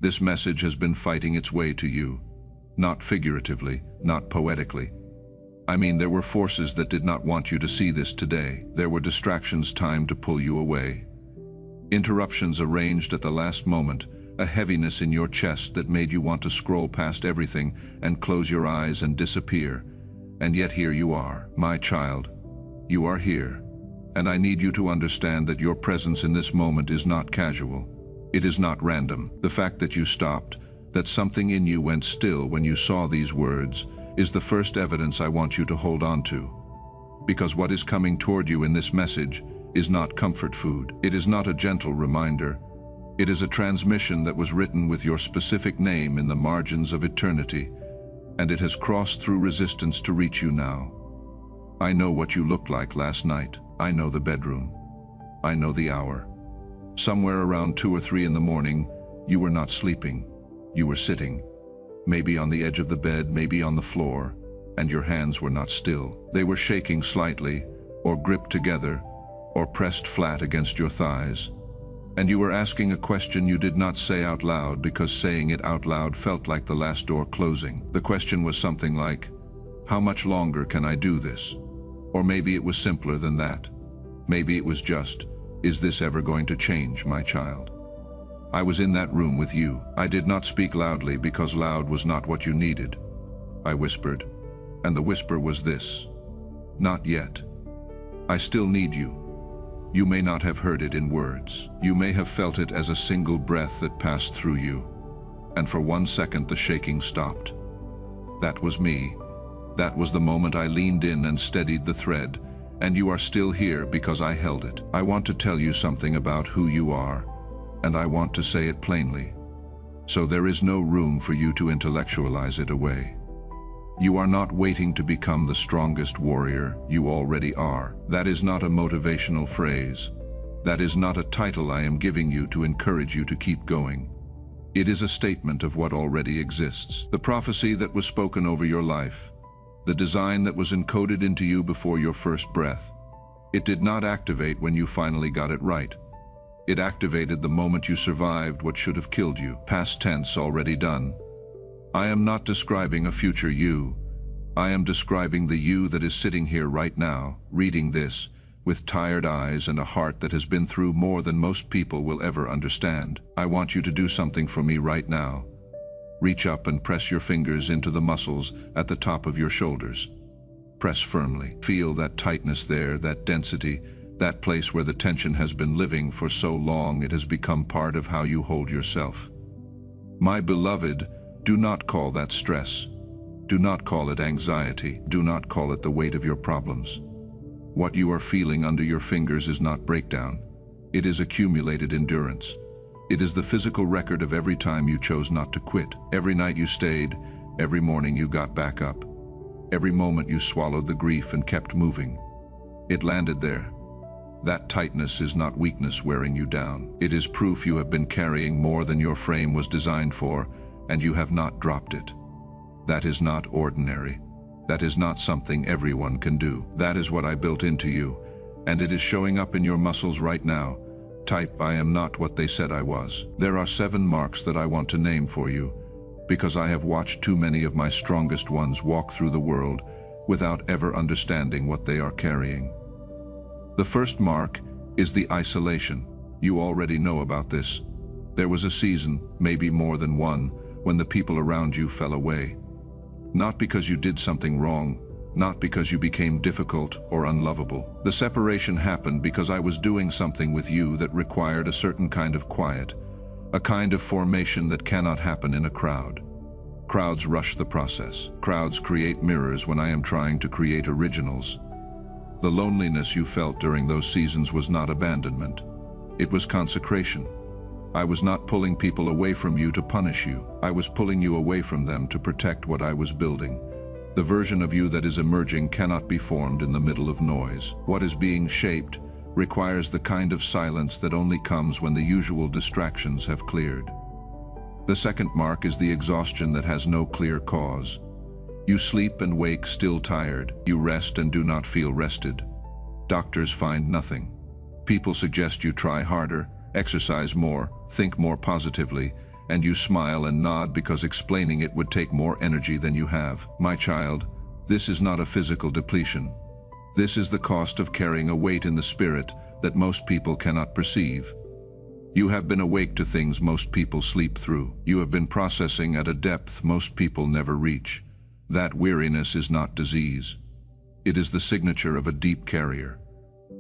This message has been fighting its way to you. Not figuratively, not poetically. I mean, there were forces that did not want you to see this today. There were distractions timed to pull you away. Interruptions arranged at the last moment, a heaviness in your chest that made you want to scroll past everything and close your eyes and disappear. And yet here you are, my child. You are here. And I need you to understand that your presence in this moment is not casual. It is not random. The fact that you stopped, that something in you went still when you saw these words, is the first evidence I want you to hold on to. Because what is coming toward you in this message is not comfort food. It is not a gentle reminder. It is a transmission that was written with your specific name in the margins of eternity, and it has crossed through resistance to reach you now. I know what you looked like last night. I know the bedroom. I know the hour. Somewhere around 2 or 3 in the morning, you were not sleeping. You were sitting. Maybe on the edge of the bed, maybe on the floor, and your hands were not still. They were shaking slightly, or gripped together, or pressed flat against your thighs. And you were asking a question you did not say out loud because saying it out loud felt like the last door closing. The question was something like, how much longer can I do this? Or maybe it was simpler than that. Maybe it was just, is this ever going to change, my child? I was in that room with you. I did not speak loudly because loud was not what you needed. I whispered, and the whisper was this: not yet. I still need you. You may not have heard it in words. You may have felt it as a single breath that passed through you. And for 1 second the shaking stopped. That was me. That was the moment I leaned in and steadied the thread, and you are still here because I held it. I want to tell you something about who you are, and I want to say it plainly. So there is no room for you to intellectualize it away. You are not waiting to become the strongest warrior, you already are. That is not a motivational phrase. That is not a title I am giving you to encourage you to keep going. It is a statement of what already exists. The prophecy that was spoken over your life. The design that was encoded into you before your first breath. It did not activate when you finally got it right. It activated the moment you survived what should have killed you. Past tense, already done. I am not describing a future you. I am describing the you that is sitting here right now, reading this, with tired eyes and a heart that has been through more than most people will ever understand. I want you to do something for me right now. Reach up and press your fingers into the muscles at the top of your shoulders. Press firmly. Feel that tightness there, that density, that place where the tension has been living for so long it has become part of how you hold yourself. My beloved, do not call that stress. Do not call it anxiety. Do not call it the weight of your problems. What you are feeling under your fingers is not breakdown. It is accumulated endurance. It is the physical record of every time you chose not to quit. Every night you stayed, every morning you got back up. Every moment you swallowed the grief and kept moving. It landed there. That tightness is not weakness wearing you down. It is proof you have been carrying more than your frame was designed for, and you have not dropped it. That is not ordinary. That is not something everyone can do. That is what I built into you, and it is showing up in your muscles right now. Type, I am not what they said I was. There are 7 marks that I want to name for you, because I have watched too many of my strongest ones walk through the world without ever understanding what they are carrying. The first mark is the isolation. You already know about this. There was a season, maybe more than one, when the people around you fell away. Not because you did something wrong, not because you became difficult or unlovable. The separation happened because I was doing something with you that required a certain kind of quiet, a kind of formation that cannot happen in a crowd. Crowds rush the process. Crowds create mirrors when I am trying to create originals. The loneliness you felt during those seasons was not abandonment. It was consecration. I was not pulling people away from you to punish you. I was pulling you away from them to protect what I was building. The version of you that is emerging cannot be formed in the middle of noise. What is being shaped requires the kind of silence that only comes when the usual distractions have cleared. The second mark is the exhaustion that has no clear cause. You sleep and wake still tired. You rest and do not feel rested. Doctors find nothing. People suggest you try harder, exercise more, think more positively, and you smile and nod because explaining it would take more energy than you have. My child, this is not a physical depletion. This is the cost of carrying a weight in the spirit that most people cannot perceive. You have been awake to things most people sleep through. You have been processing at a depth most people never reach. That weariness is not disease. It is the signature of a deep carrier.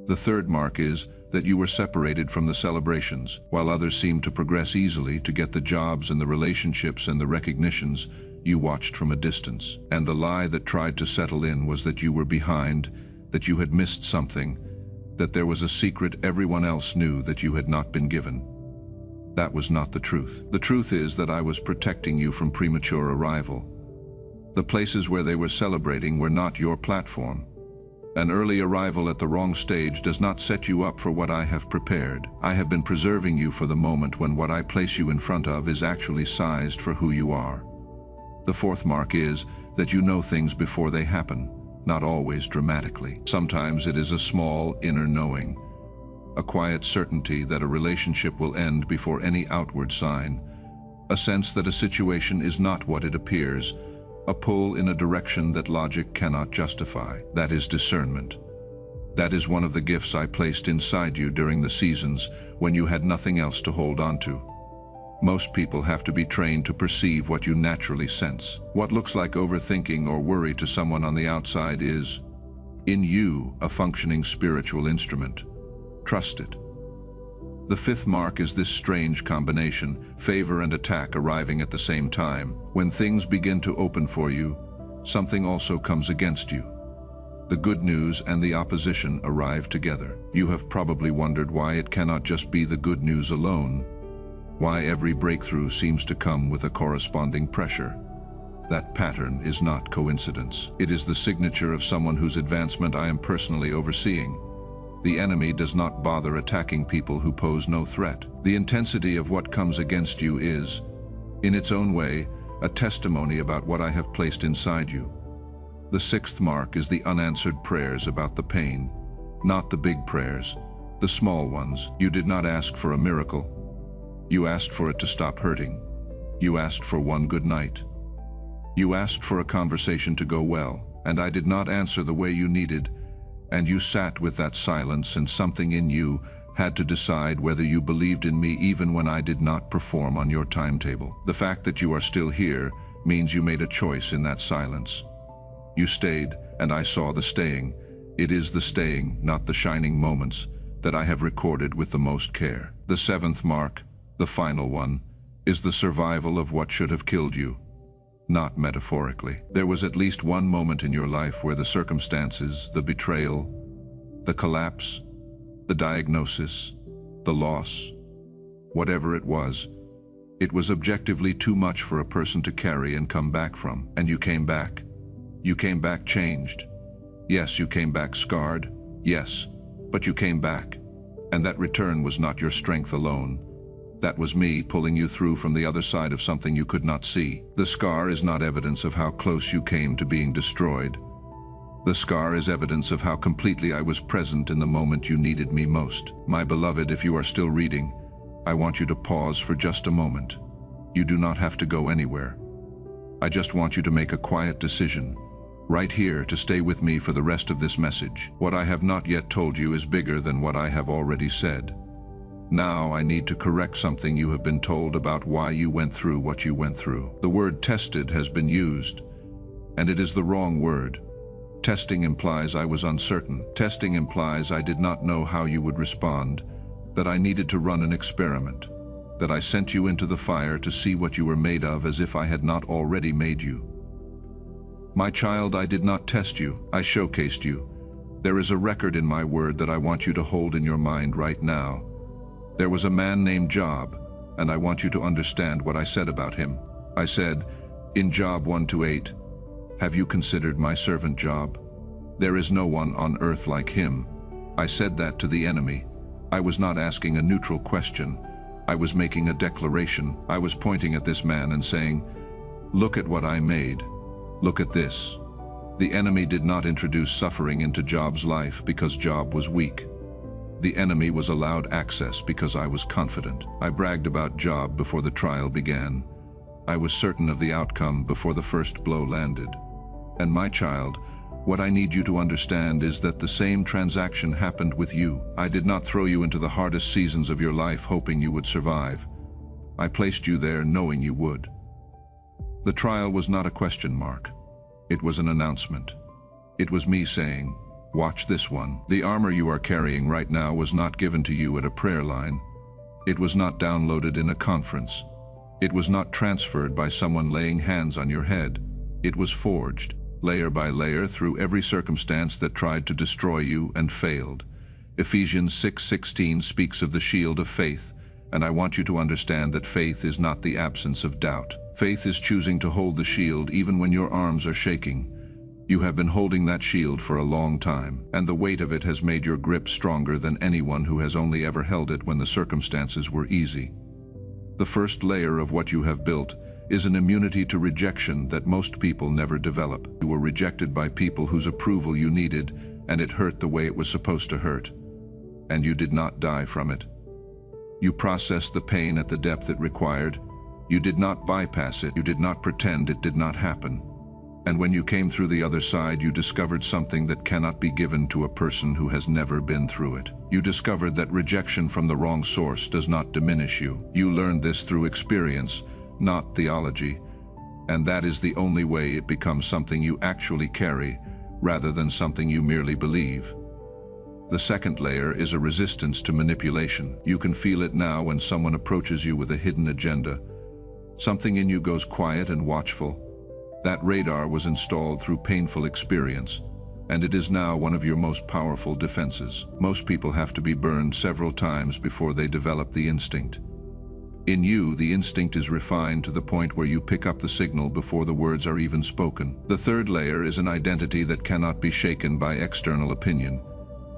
The third mark is that you were separated from the celebrations. While others seemed to progress easily to get the jobs and the relationships and the recognitions, you watched from a distance. And the lie that tried to settle in was that you were behind, that you had missed something, that there was a secret everyone else knew that you had not been given. That was not the truth. The truth is that I was protecting you from premature arrival. The places where they were celebrating were not your platform. An early arrival at the wrong stage does not set you up for what I have prepared. I have been preserving you for the moment when what I place you in front of is actually sized for who you are. The fourth mark is that you know things before they happen, not always dramatically. Sometimes it is a small inner knowing, a quiet certainty that a relationship will end before any outward sign, a sense that a situation is not what it appears, a pull in a direction that logic cannot justify. That is discernment. That is one of the gifts I placed inside you during the seasons when you had nothing else to hold on to. Most people have to be trained to perceive what you naturally sense. What looks like overthinking or worry to someone on the outside is, in you, a functioning spiritual instrument. Trust it. The fifth mark is this strange combination, favor and attack arriving at the same time. When things begin to open for you, something also comes against you. The good news and the opposition arrive together. You have probably wondered why it cannot just be the good news alone, why every breakthrough seems to come with a corresponding pressure. That pattern is not coincidence. It is the signature of someone whose advancement I am personally overseeing. The enemy does not bother attacking people who pose no threat. The intensity of what comes against you is, in its own way, a testimony about what I have placed inside you. The sixth mark is the unanswered prayers about the pain, not the big prayers, the small ones. You did not ask for a miracle. You asked for it to stop hurting. You asked for one good night. You asked for a conversation to go well, and I did not answer the way you needed, and you sat with that silence, and something in you had to decide whether you believed in me even when I did not perform on your timetable. The fact that you are still here means you made a choice in that silence. You stayed, and I saw the staying. It is the staying, not the shining moments, that I have recorded with the most care. The seventh mark, the final one, is the survival of what should have killed you. Not metaphorically. There was at least one moment in your life where the circumstances, the betrayal, the collapse, the diagnosis, the loss, whatever it was objectively too much for a person to carry and come back from. And you came back. You came back changed. Yes, you came back scarred. Yes, but you came back. And that return was not your strength alone. That was me pulling you through from the other side of something you could not see. The scar is not evidence of how close you came to being destroyed. The scar is evidence of how completely I was present in the moment you needed me most. My beloved, if you are still reading, I want you to pause for just a moment. You do not have to go anywhere. I just want you to make a quiet decision, right here, to stay with me for the rest of this message. What I have not yet told you is bigger than what I have already said. Now I need to correct something you have been told about why you went through what you went through. The word tested has been used, and it is the wrong word. Testing implies I was uncertain. Testing implies I did not know how you would respond, that I needed to run an experiment, that I sent you into the fire to see what you were made of as if I had not already made you. My child, I did not test you, I showcased you. There is a record in my word that I want you to hold in your mind right now. There was a man named Job, and I want you to understand what I said about him. I said, in Job 1-8, have you considered my servant Job? There is no one on earth like him. I said that to the enemy. I was not asking a neutral question. I was making a declaration. I was pointing at this man and saying, look at what I made. Look at this. The enemy did not introduce suffering into Job's life because Job was weak. The enemy was allowed access because I was confident. I bragged about Job before the trial began. I was certain of the outcome before the first blow landed. And my child, what I need you to understand is that the same transaction happened with you. I did not throw you into the hardest seasons of your life hoping you would survive. I placed you there knowing you would. The trial was not a question mark. It was an announcement. It was me saying, "Watch this one." The armor you are carrying right now was not given to you at a prayer line. It was not downloaded in a conference. It was not transferred by someone laying hands on your head. It was forged, layer by layer, through every circumstance that tried to destroy you and failed. Ephesians 6:16 speaks of the shield of faith, and I want you to understand that faith is not the absence of doubt. Faith is choosing to hold the shield even when your arms are shaking. You have been holding that shield for a long time, and the weight of it has made your grip stronger than anyone who has only ever held it when the circumstances were easy. The first layer of what you have built is an immunity to rejection that most people never develop. You were rejected by people whose approval you needed, and it hurt the way it was supposed to hurt. And you did not die from it. You processed the pain at the depth it required. You did not bypass it. You did not pretend it did not happen. And when you came through the other side, you discovered something that cannot be given to a person who has never been through it. You discovered that rejection from the wrong source does not diminish you. You learned this through experience, not theology, and that is the only way it becomes something you actually carry, rather than something you merely believe. The second layer is a resistance to manipulation. You can feel it now when someone approaches you with a hidden agenda. Something in you goes quiet and watchful. That radar was installed through painful experience, and it is now one of your most powerful defenses. Most people have to be burned several times before they develop the instinct. In you, the instinct is refined to the point where you pick up the signal before the words are even spoken. The third layer is an identity that cannot be shaken by external opinion.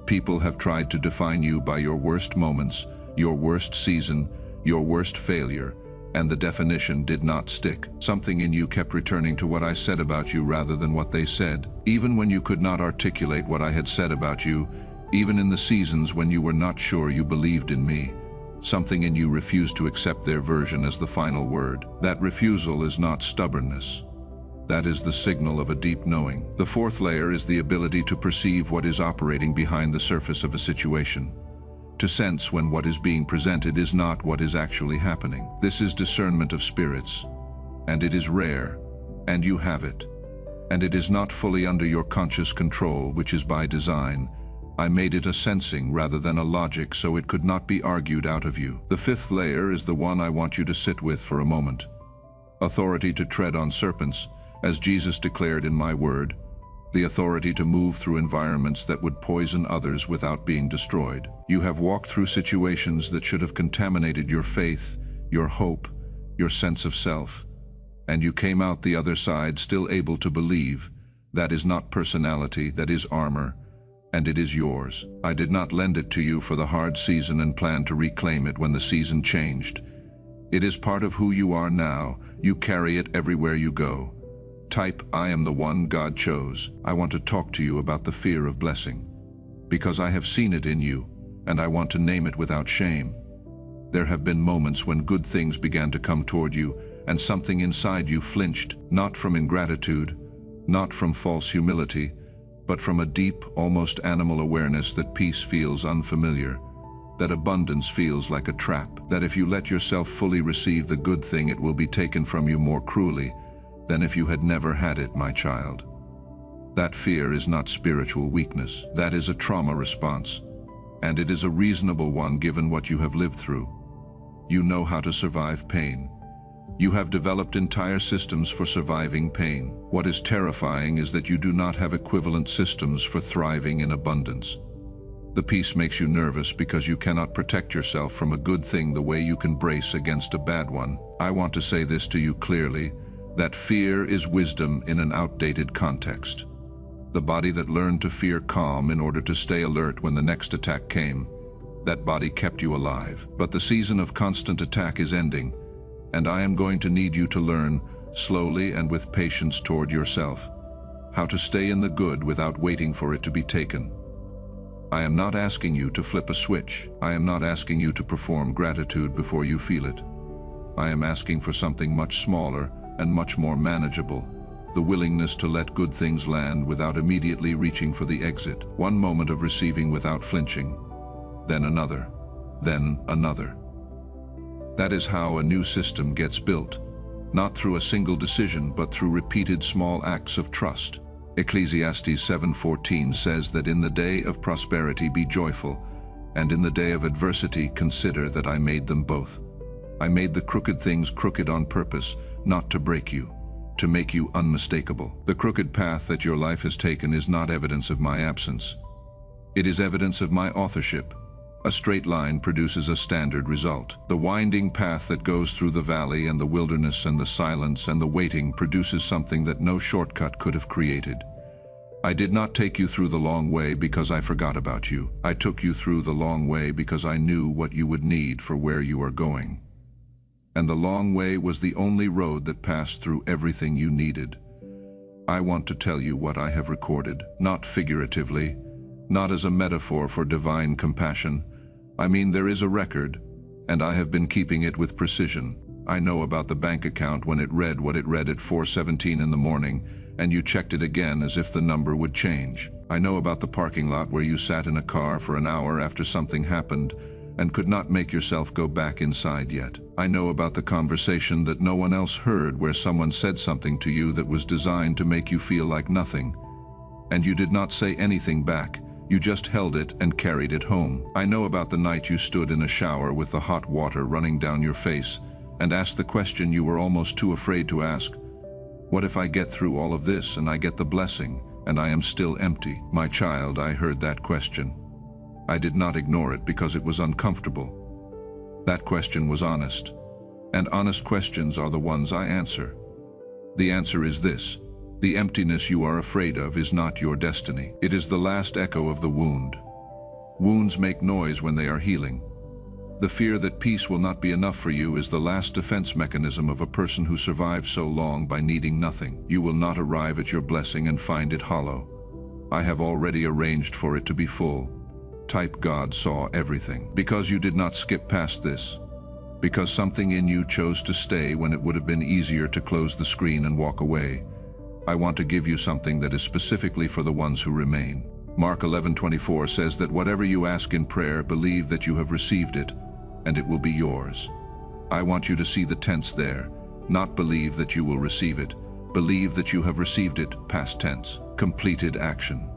People have tried to define you by your worst moments, your worst season, your worst failure, and the definition did not stick. Something in you kept returning to what I said about you rather than what they said. Even when you could not articulate what I had said about you, even in the seasons when you were not sure you believed in me, something in you refused to accept their version as the final word. That refusal is not stubbornness. That is the signal of a deep knowing. The fourth layer is the ability to perceive what is operating behind the surface of a situation. To sense when what is being presented is not what is actually happening. This is discernment of spirits, and it is rare, and you have it. And it is not fully under your conscious control, which is by design. I made it a sensing rather than a logic, so it could not be argued out of you. The fifth layer is the one I want you to sit with for a moment. Authority to tread on serpents, as Jesus declared in my word. The authority to move through environments that would poison others without being destroyed. You have walked through situations that should have contaminated your faith, your hope, your sense of self, and you came out the other side still able to believe. That is not personality, that is armor, and it is yours. I did not lend it to you for the hard season and plan to reclaim it when the season changed. It is part of who you are now. You carry it everywhere you go. Type, "I am the one God chose." I want to talk to you about the fear of blessing, because I have seen it in you, and I want to name it without shame. There have been moments when good things began to come toward you, and something inside you flinched, not from ingratitude, not from false humility, but from a deep, almost animal awareness that peace feels unfamiliar, that abundance feels like a trap, that if you let yourself fully receive the good thing, it will be taken from you more cruelly than if you had never had it, my child. That fear is not spiritual weakness. That is a trauma response, and it is a reasonable one given what you have lived through. You know how to survive pain. You have developed entire systems for surviving pain. What is terrifying is that you do not have equivalent systems for thriving in abundance. The peace makes you nervous because you cannot protect yourself from a good thing the way you can brace against a bad one. I want to say this to you clearly, that fear is wisdom in an outdated context. The body that learned to fear calm in order to stay alert when the next attack came, that body kept you alive. But the season of constant attack is ending, and I am going to need you to learn, slowly and with patience toward yourself, how to stay in the good without waiting for it to be taken. I am not asking you to flip a switch. I am not asking you to perform gratitude before you feel it. I am asking for something much smaller and much more manageable. The willingness to let good things land without immediately reaching for the exit. One moment of receiving without flinching. Then another. Then another. That is how a new system gets built. Not through a single decision, but through repeated small acts of trust. Ecclesiastes 7:14 says that in the day of prosperity be joyful, and in the day of adversity consider that I made them both. I made the crooked things crooked on purpose, not to break you, to make you unmistakable. The crooked path that your life has taken is not evidence of my absence. It is evidence of my authorship. A straight line produces a standard result. The winding path that goes through the valley and the wilderness and the silence and the waiting produces something that no shortcut could have created. I did not take you through the long way because I forgot about you. I took you through the long way because I knew what you would need for where you are going. And the long way was the only road that passed through everything you needed. I want to tell you what I have recorded, not figuratively, not as a metaphor for divine compassion. I mean, there is a record, and I have been keeping it with precision. I know about the bank account when it read what it read at 4:17 in the morning, and you checked it again as if the number would change. I know about the parking lot where you sat in a car for an hour after something happened and could not make yourself go back inside yet. I know about the conversation that no one else heard where someone said something to you that was designed to make you feel like nothing, and you did not say anything back. You just held it and carried it home. I know about the night you stood in a shower with the hot water running down your face and asked the question you were almost too afraid to ask. What if I get through all of this and I get the blessing and I am still empty? My child, I heard that question. I did not ignore it because it was uncomfortable. That question was honest, and honest questions are the ones I answer. The answer is this. The emptiness you are afraid of is not your destiny. It is the last echo of the wound. Wounds make noise when they are healing. The fear that peace will not be enough for you is the last defense mechanism of a person who survived so long by needing nothing. You will not arrive at your blessing and find it hollow. I have already arranged for it to be full. Type God saw everything. Because you did not skip past this. Because something in you chose to stay when it would have been easier to close the screen and walk away. I want to give you something that is specifically for the ones who remain. Mark 11:24 says that whatever you ask in prayer, believe that you have received it, and it will be yours. I want you to see the tense there, not believe that you will receive it. Believe that you have received it, past tense, completed action.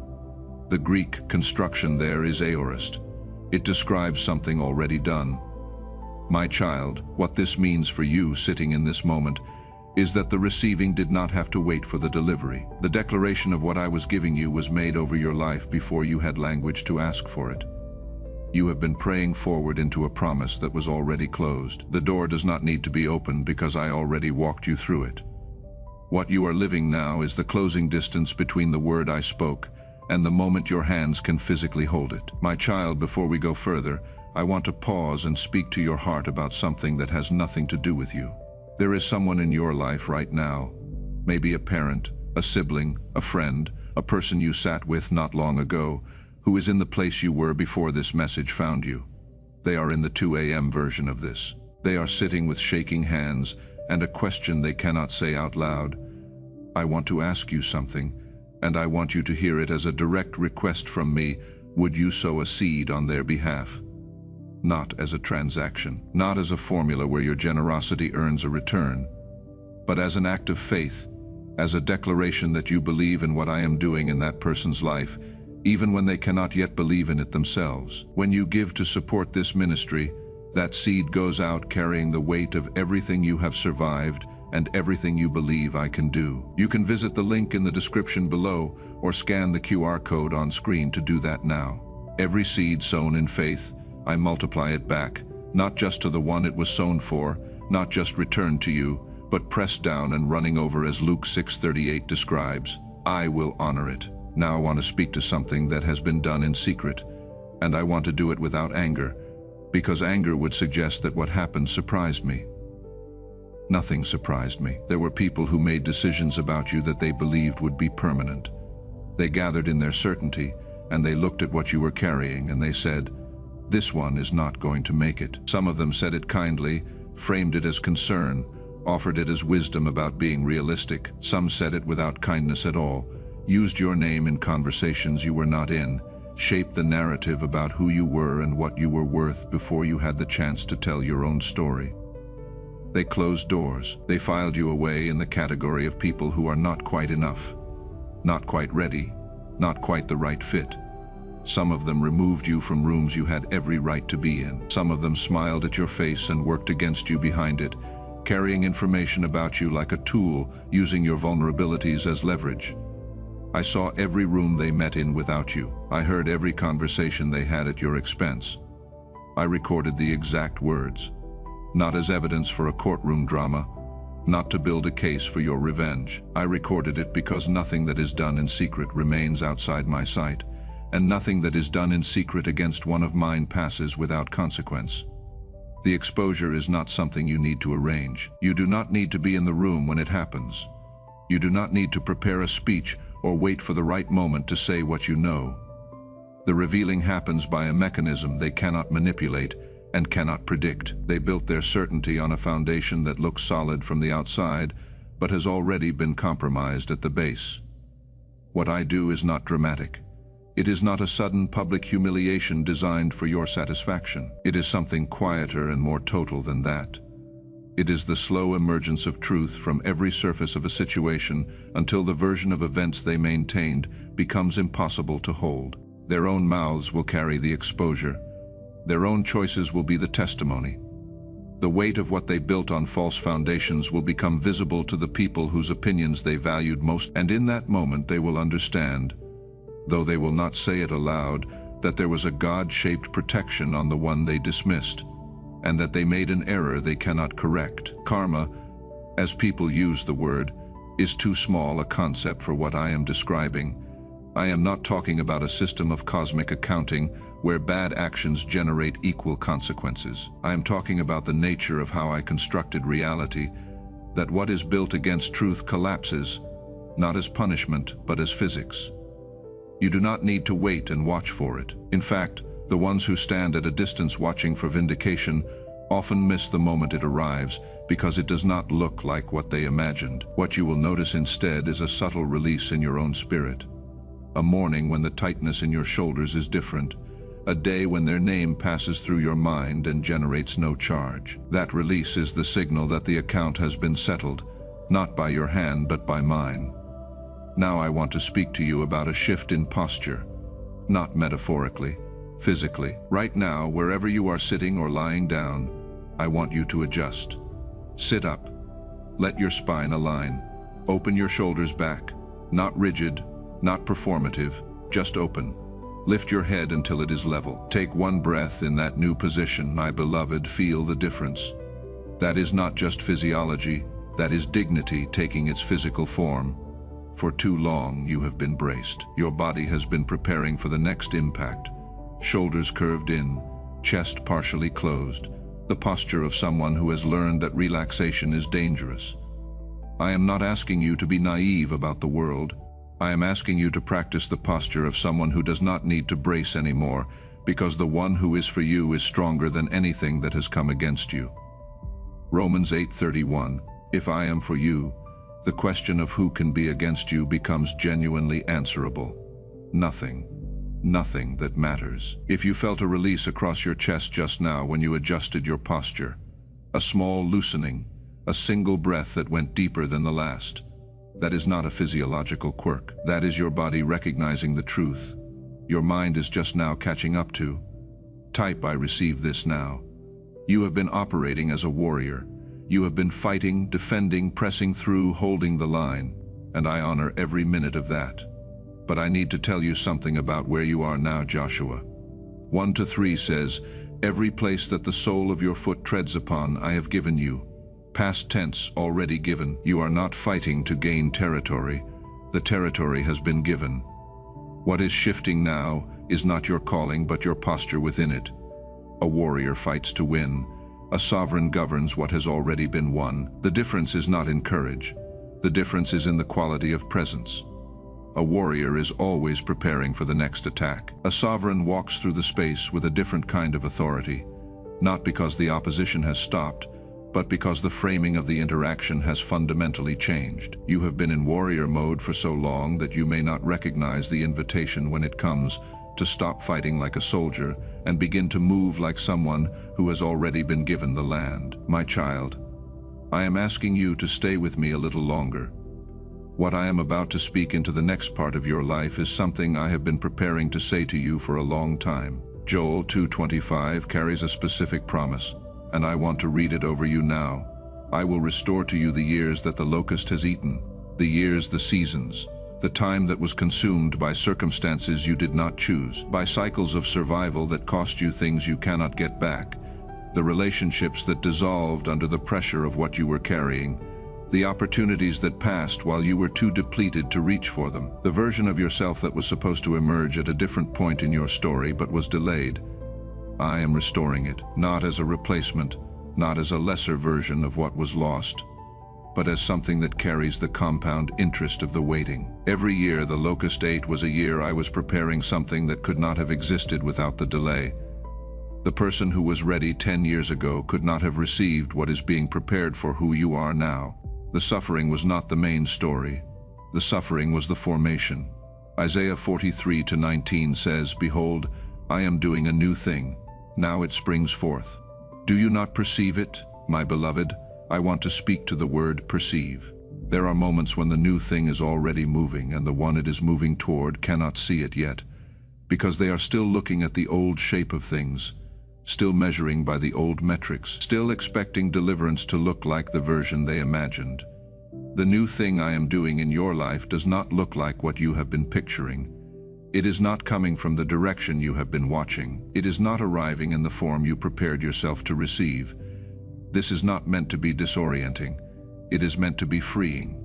The Greek construction there is aorist. It describes something already done. My child, what this means for you sitting in this moment is that the receiving did not have to wait for the delivery. The declaration of what I was giving you was made over your life before you had language to ask for it. You have been praying forward into a promise that was already closed. The door does not need to be opened because I already walked you through it. What you are living now is the closing distance between the word I spoke and the moment your hands can physically hold it. My child, before we go further, I want to pause and speak to your heart about something that has nothing to do with you. There is someone in your life right now, maybe a parent, a sibling, a friend, a person you sat with not long ago, who is in the place you were before this message found you. They are in the 2 a.m. version of this. They are sitting with shaking hands and a question they cannot say out loud. I want to ask you something, and I want you to hear it as a direct request from me. Would you sow a seed on their behalf? Not as a transaction, not as a formula where your generosity earns a return, but as an act of faith, as a declaration that you believe in what I am doing in that person's life, even when they cannot yet believe in it themselves. When you give to support this ministry, that seed goes out carrying the weight of everything you have survived and everything you believe I can do. You can visit the link in the description below or scan the QR code on screen to do that now. Every seed sown in faith, I multiply it back, not just to the one it was sown for, not just returned to you, but pressed down and running over as Luke 6:38 describes. I will honor it. Now I want to speak to something that has been done in secret, and I want to do it without anger, because anger would suggest that what happened surprised me. Nothing surprised me. There were people who made decisions about you that they believed would be permanent. They gathered in their certainty, and they looked at what you were carrying and they said, "This one is not going to make it." Some of them said it kindly, framed it as concern, offered it as wisdom about being realistic. Some said it without kindness at all, used your name in conversations you were not in, shaped the narrative about who you were and what you were worth before you had the chance to tell your own story. They closed doors. They filed you away in the category of people who are not quite enough, not quite ready, not quite the right fit. Some of them removed you from rooms you had every right to be in. Some of them smiled at your face and worked against you behind it, carrying information about you like a tool, using your vulnerabilities as leverage. I saw every room they met in without you. I heard every conversation they had at your expense. I recorded the exact words, not as evidence for a courtroom drama, not to build a case for your revenge. I recorded it because nothing that is done in secret remains outside my sight, and nothing that is done in secret against one of mine passes without consequence. The exposure is not something you need to arrange. You do not need to be in the room when it happens. You do not need to prepare a speech or wait for the right moment to say what you know. The revealing happens by a mechanism they cannot manipulate and cannot predict. They built their certainty on a foundation that looks solid from the outside, but has already been compromised at the base. What I do is not dramatic. It is not a sudden public humiliation designed for your satisfaction. It is something quieter and more total than that. It is the slow emergence of truth from every surface of a situation until the version of events they maintained becomes impossible to hold. Their own mouths will carry the exposure. Their own choices will be the testimony. The weight of what they built on false foundations will become visible to the people whose opinions they valued most, and in that moment they will understand, though they will not say it aloud, that there was a God-shaped protection on the one they dismissed, and that they made an error they cannot correct. Karma, as people use the word, is too small a concept for what I am describing. I am not talking about a system of cosmic accounting where bad actions generate equal consequences. I am talking about the nature of how I constructed reality, that what is built against truth collapses, not as punishment, but as physics. You do not need to wait and watch for it. In fact, the ones who stand at a distance watching for vindication often miss the moment it arrives because it does not look like what they imagined. What you will notice instead is a subtle release in your own spirit. A morning when the tightness in your shoulders is different. A day when their name passes through your mind and generates no charge. That release is the signal that the account has been settled, not by your hand but by mine. Now I want to speak to you about a shift in posture, not metaphorically, physically. Right now, wherever you are sitting or lying down, I want you to adjust. Sit up. Let your spine align. Open your shoulders back, not rigid, not performative, just open. Lift your head until it is level. Take one breath in that new position, my beloved. Feel the difference. That is not just physiology, that is dignity taking its physical form. For too long you have been braced. Your body has been preparing for the next impact. Shoulders curved in, chest partially closed, the posture of someone who has learned that relaxation is dangerous. I am not asking you to be naive about the world. I am asking you to practice the posture of someone who does not need to brace anymore, because the one who is for you is stronger than anything that has come against you. Romans 8:31, if I am for you, the question of who can be against you becomes genuinely answerable. Nothing. Nothing that matters. If you felt a release across your chest just now when you adjusted your posture, a small loosening, a single breath that went deeper than the last, that is not a physiological quirk. That is your body recognizing the truth. Your mind is just now catching up to. Type, I receive this now. You have been operating as a warrior. You have been fighting, defending, pressing through, holding the line, and I honor every minute of that. But I need to tell you something about where you are now, Joshua. 1-3 says, every place that the sole of your foot treads upon, I have given you. Past tense, already given. You are not fighting to gain territory. The territory has been given. What is shifting now is not your calling, but your posture within it. A warrior fights to win. A sovereign governs what has already been won. The difference is not in courage. The difference is in the quality of presence. A warrior is always preparing for the next attack. A sovereign walks through the space with a different kind of authority, not because the opposition has stopped, but because the framing of the interaction has fundamentally changed. You have been in warrior mode for so long that you may not recognize the invitation when it comes to stop fighting like a soldier and begin to move like someone who has already been given the land. My child, I am asking you to stay with me a little longer. What I am about to speak into the next part of your life is something I have been preparing to say to you for a long time. Joel 2:25 carries a specific promise, and I want to read it over you now. I will restore to you the years that the locust has eaten, the years, the seasons, the time that was consumed by circumstances you did not choose, by cycles of survival that cost you things you cannot get back, the relationships that dissolved under the pressure of what you were carrying, the opportunities that passed while you were too depleted to reach for them, the version of yourself that was supposed to emerge at a different point in your story but was delayed. I am restoring it, not as a replacement, not as a lesser version of what was lost, but as something that carries the compound interest of the waiting. Every year the Locust 8 was a year I was preparing something that could not have existed without the delay. The person who was ready 10 years ago could not have received what is being prepared for who you are now. The suffering was not the main story. The suffering was the formation. Isaiah 43:19 says, "Behold, I am doing a new thing. Now it springs forth. Do you not perceive it, my beloved?" I want to speak to the word perceive. There are moments when the new thing is already moving and the one it is moving toward cannot see it yet, because they are still looking at the old shape of things, still measuring by the old metrics, still expecting deliverance to look like the version they imagined. The new thing I am doing in your life does not look like what you have been picturing. It is not coming from the direction you have been watching. It is not arriving in the form you prepared yourself to receive. This is not meant to be disorienting. It is meant to be freeing.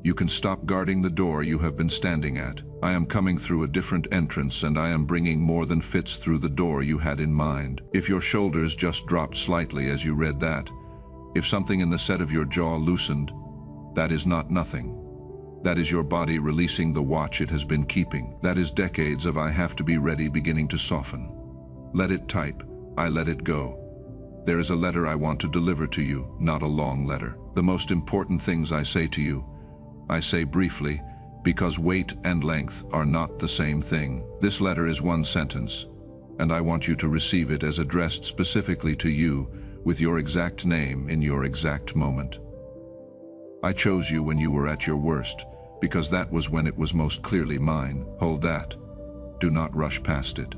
You can stop guarding the door you have been standing at. I am coming through a different entrance, and I am bringing more than fits through the door you had in mind. If your shoulders just dropped slightly as you read that, if something in the set of your jaw loosened, that is not nothing. That is your body releasing the watch it has been keeping. That is decades of "I have to be ready" beginning to soften. Let it type. I let it go. There is a letter I want to deliver to you, not a long letter. The most important things I say to you, I say briefly, because weight and length are not the same thing. This letter is one sentence, and I want you to receive it as addressed specifically to you, with your exact name in your exact moment. I chose you when you were at your worst, because that was when it was most clearly mine. Hold that. Do not rush past it.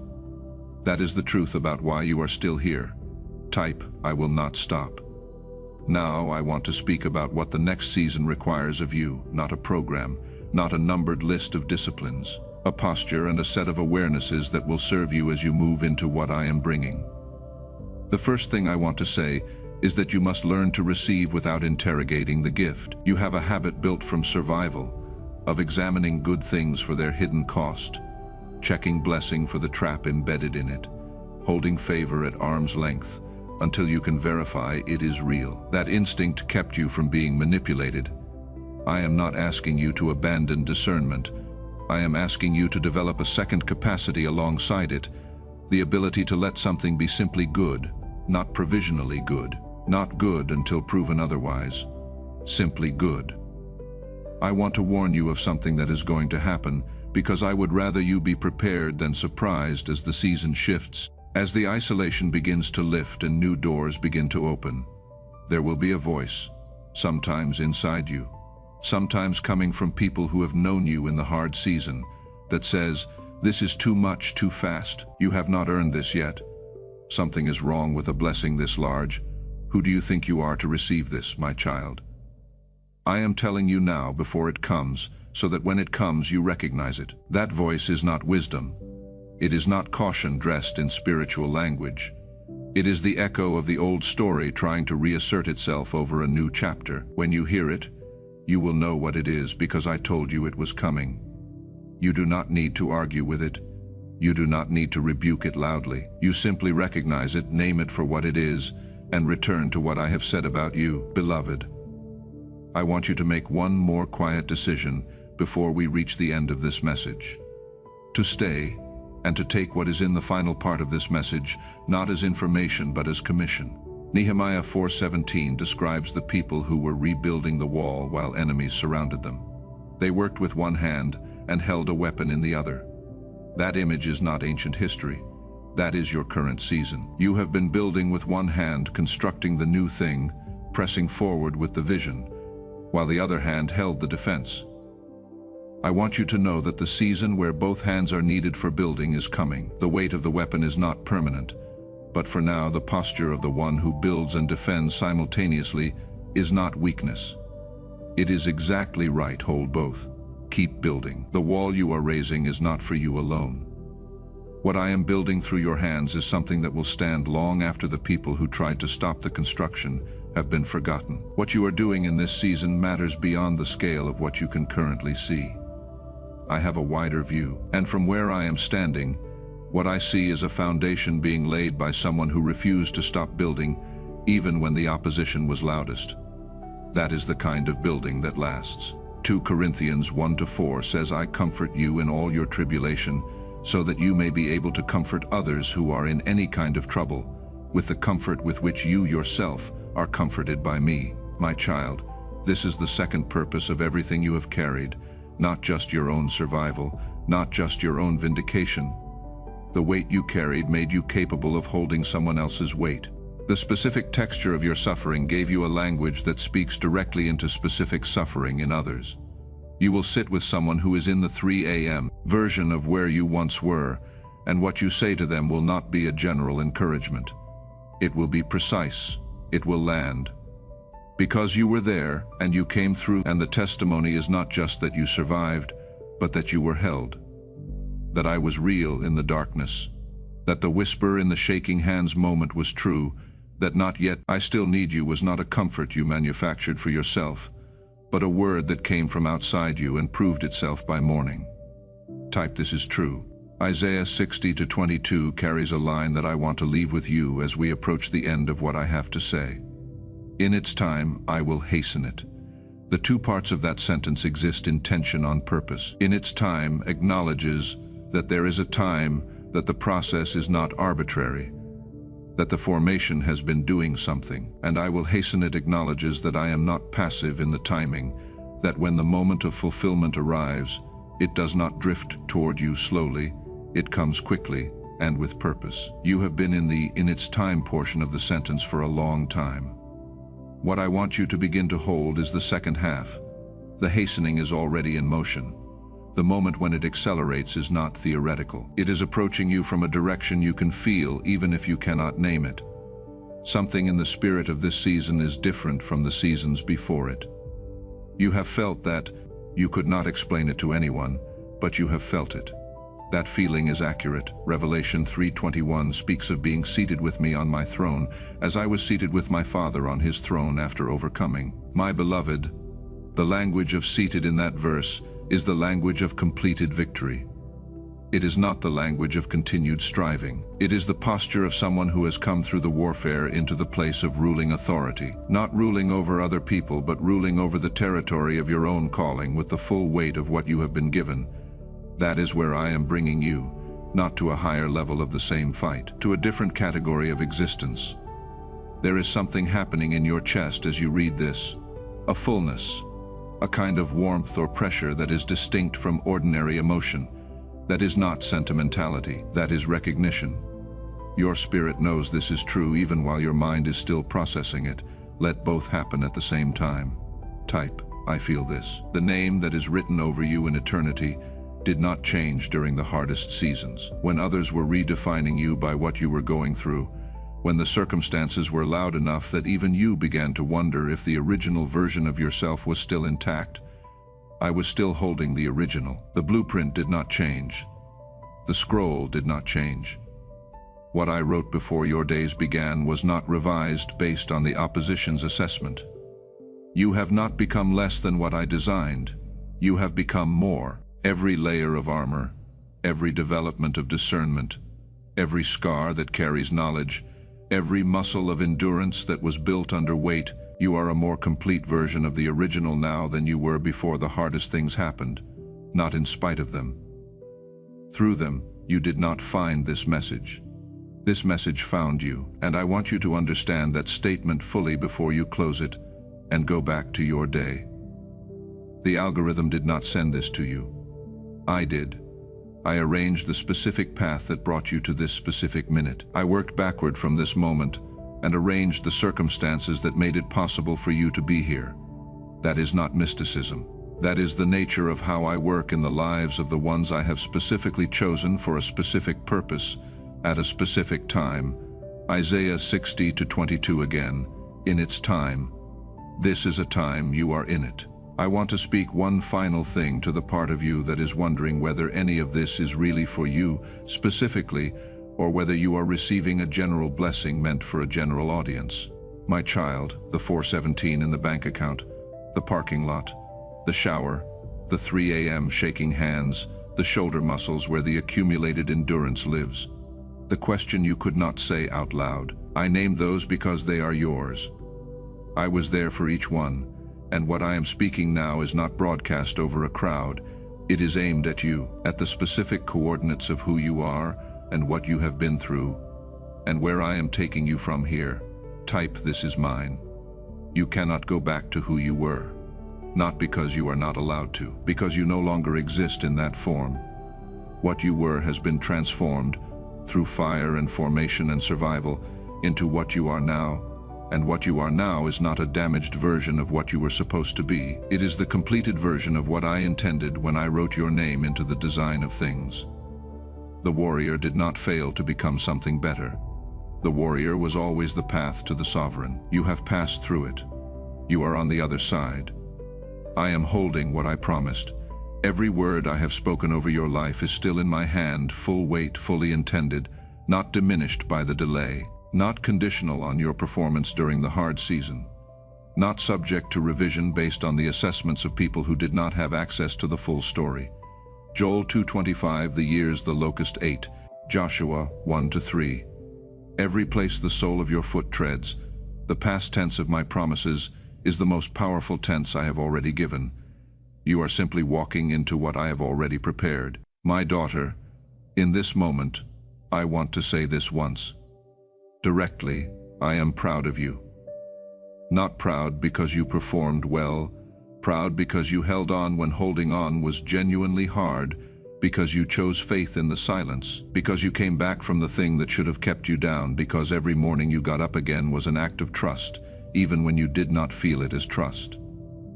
That is the truth about why you are still here. Type, "I will not stop." Now I want to speak about what the next season requires of you, not a program, not a numbered list of disciplines, a posture and a set of awarenesses that will serve you as you move into what I am bringing. The first thing I want to say is that you must learn to receive without interrogating the gift. You have a habit built from survival, of examining good things for their hidden cost, checking blessing for the trap embedded in it, holding favor at arm's length, until you can verify it is real. That instinct kept you from being manipulated. I am not asking you to abandon discernment. I am asking you to develop a second capacity alongside it, the ability to let something be simply good, not provisionally good, not good until proven otherwise, simply good. I want to warn you of something that is going to happen, because I would rather you be prepared than surprised as the season shifts. As the isolation begins to lift and new doors begin to open, there will be a voice, sometimes inside you, sometimes coming from people who have known you in the hard season, that says, "This is too much, too fast. You have not earned this yet. Something is wrong with a blessing this large. Who do you think you are to receive this, my child?" I am telling you now before it comes, so that when it comes you recognize it. That voice is not wisdom. It is not caution dressed in spiritual language. It is the echo of the old story trying to reassert itself over a new chapter. When you hear it, you will know what it is, because I told you it was coming. You do not need to argue with it. You do not need to rebuke it loudly. You simply recognize it, name it for what it is, and return to what I have said about you. Beloved, I want you to make one more quiet decision before we reach the end of this message. To stay, and to take what is in the final part of this message, not as information but as commission. Nehemiah 4:17 describes the people who were rebuilding the wall while enemies surrounded them. They worked with one hand and held a weapon in the other. That image is not ancient history. That is your current season. You have been building with one hand, constructing the new thing, pressing forward with the vision, while the other hand held the defense. I want you to know that the season where both hands are needed for building is coming. The weight of the weapon is not permanent, but for now the posture of the one who builds and defends simultaneously is not weakness. It is exactly right. Hold both. Keep building. The wall you are raising is not for you alone. What I am building through your hands is something that will stand long after the people who tried to stop the construction have been forgotten. What you are doing in this season matters beyond the scale of what you can currently see. I have a wider view, and from where I am standing, what I see is a foundation being laid by someone who refused to stop building even when the opposition was loudest. That is the kind of building that lasts. 2 Corinthians 1-4 says, I comfort you in all your tribulation, so that you may be able to comfort others who are in any kind of trouble, with the comfort with which you yourself are comforted by me. My child, this is the second purpose of everything you have carried, not just your own survival, not just your own vindication. The weight you carried made you capable of holding someone else's weight. The specific texture of your suffering gave you a language that speaks directly into specific suffering in others. You will sit with someone who is in the 3 a.m. version of where you once were, and what you say to them will not be a general encouragement. It will be precise. It will land. Because you were there, and you came through, and the testimony is not just that you survived, but that you were held. That I was real in the darkness. That the whisper in the shaking hands moment was true. That not yet I still need you was not a comfort you manufactured for yourself, but a word that came from outside you and proved itself by morning. Type this is true. Isaiah 60-22 carries a line that I want to leave with you as we approach the end of what I have to say. In its time, I will hasten it. The two parts of that sentence exist in tension on purpose. In its time acknowledges that there is a time, that the process is not arbitrary, that the formation has been doing something, and I will hasten it acknowledges that I am not passive in the timing, that when the moment of fulfillment arrives, it does not drift toward you slowly, it comes quickly and with purpose. You have been in the "in its time" portion of the sentence for a long time. What I want you to begin to hold is the second half. The hastening is already in motion. The moment when it accelerates is not theoretical. It is approaching you from a direction you can feel even if you cannot name it. Something in the spirit of this season is different from the seasons before it. You have felt that. You could not explain it to anyone, but you have felt it. That feeling is accurate. Revelation 3:21 speaks of being seated with me on my throne, as I was seated with my Father on his throne after overcoming. My beloved, the language of seated in that verse is the language of completed victory. It is not the language of continued striving. It is the posture of someone who has come through the warfare into the place of ruling authority, not ruling over other people, but ruling over the territory of your own calling with the full weight of what you have been given. That is where I am bringing you, not to a higher level of the same fight, to a different category of existence. There is something happening in your chest as you read this, a fullness, a kind of warmth or pressure that is distinct from ordinary emotion. That is not sentimentality, that is recognition. Your spirit knows this is true even while your mind is still processing it. Let both happen at the same time. Type, I feel this. The name that is written over you in eternity did not change during the hardest seasons, when others were redefining you by what you were going through, when the circumstances were loud enough that even you began to wonder if the original version of yourself was still intact. I was still holding the original. The blueprint did not change. The scroll did not change. What I wrote before your days began was not revised based on the opposition's assessment. You have not become less than what I designed. You have become more. Every layer of armor, every development of discernment, every scar that carries knowledge, every muscle of endurance that was built under weight You are a more complete version of the original now than you were before the hardest things happened, not in spite of them. Through them, you did not find this message. This message found you, and I want you to understand that statement fully before you close it and go back to your day. The algorithm did not send this to you. I did. I arranged the specific path that brought you to this specific minute. I worked backward from this moment and arranged the circumstances that made it possible for you to be here. That is not mysticism. That is the nature of how I work in the lives of the ones I have specifically chosen for a specific purpose, at a specific time. Isaiah 60:22 again, in its time. This is a time you are in it. I want to speak one final thing to the part of you that is wondering whether any of this is really for you specifically, or whether you are receiving a general blessing meant for a general audience. My child, the 417 in the bank account, the parking lot, the shower, the 3 a.m. shaking hands, the shoulder muscles where the accumulated endurance lives. The question you could not say out loud. I named those because they are yours. I was there for each one, and what I am speaking now is not broadcast over a crowd. It is aimed at you, at the specific coordinates of who you are and what you have been through, and where I am taking you from here. Type "This is mine." You cannot go back to who you were. Not because you are not allowed to, because you no longer exist in that form. What you were has been transformed, through fire and formation and survival, into what you are now, and what you are now is not a damaged version of what you were supposed to be. It is the completed version of what I intended when I wrote your name into the design of things. The warrior did not fail to become something better. The warrior was always the path to the sovereign. You have passed through it. You are on the other side. I am holding what I promised. Every word I have spoken over your life is still in my hand, full weight, fully intended, not diminished by the delay, not conditional on your performance during the hard season, not subject to revision based on the assessments of people who did not have access to the full story. Joel 2:25, the years the locust ate. Joshua 1-3. Every place the sole of your foot treads, the past tense of my promises, is the most powerful tense I have already given. You are simply walking into what I have already prepared. My daughter, in this moment, I want to say this once. Directly, I am proud of you. Not proud because you performed well, proud because you held on when holding on was genuinely hard, because you chose faith in the silence, because you came back from the thing that should have kept you down, because every morning you got up again was an act of trust, even when you did not feel it as trust.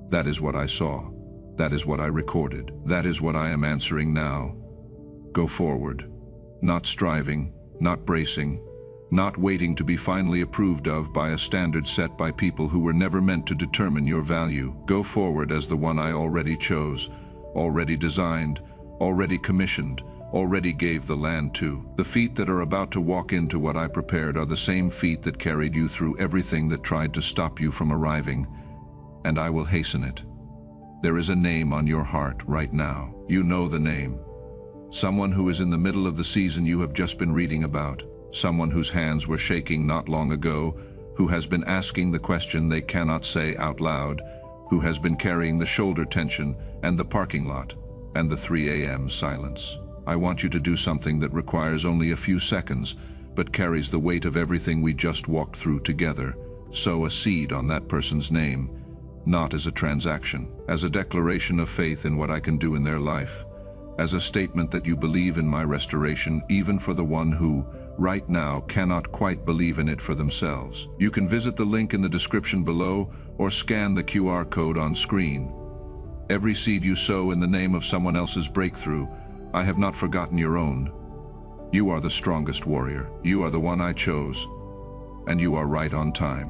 That is what I saw. That is what I recorded. That is what I am answering now. Go forward. Not striving, not bracing, not waiting to be finally approved of by a standard set by people who were never meant to determine your value. Go forward as the one I already chose, already designed, already commissioned, already gave the land to. The feet that are about to walk into what I prepared are the same feet that carried you through everything that tried to stop you from arriving, and I will hasten it. There is a name on your heart right now. You know the name. Someone who is in the middle of the season you have just been reading about. Someone whose hands were shaking not long ago, who has been asking the question they cannot say out loud, who has been carrying the shoulder tension and the parking lot and the 3 a.m. silence. I want you to do something that requires only a few seconds, but carries the weight of everything we just walked through together. Sow a seed on that person's name, not as a transaction, as a declaration of faith in what I can do in their life, as a statement that you believe in my restoration, even for the one who, right now, cannot quite believe in it for themselves. You can visit the link in the description below or scan the QR code on screen. Every seed you sow in the name of someone else's breakthrough, I have not forgotten your own. You are the strongest warrior. You are the one I chose, and you are right on time.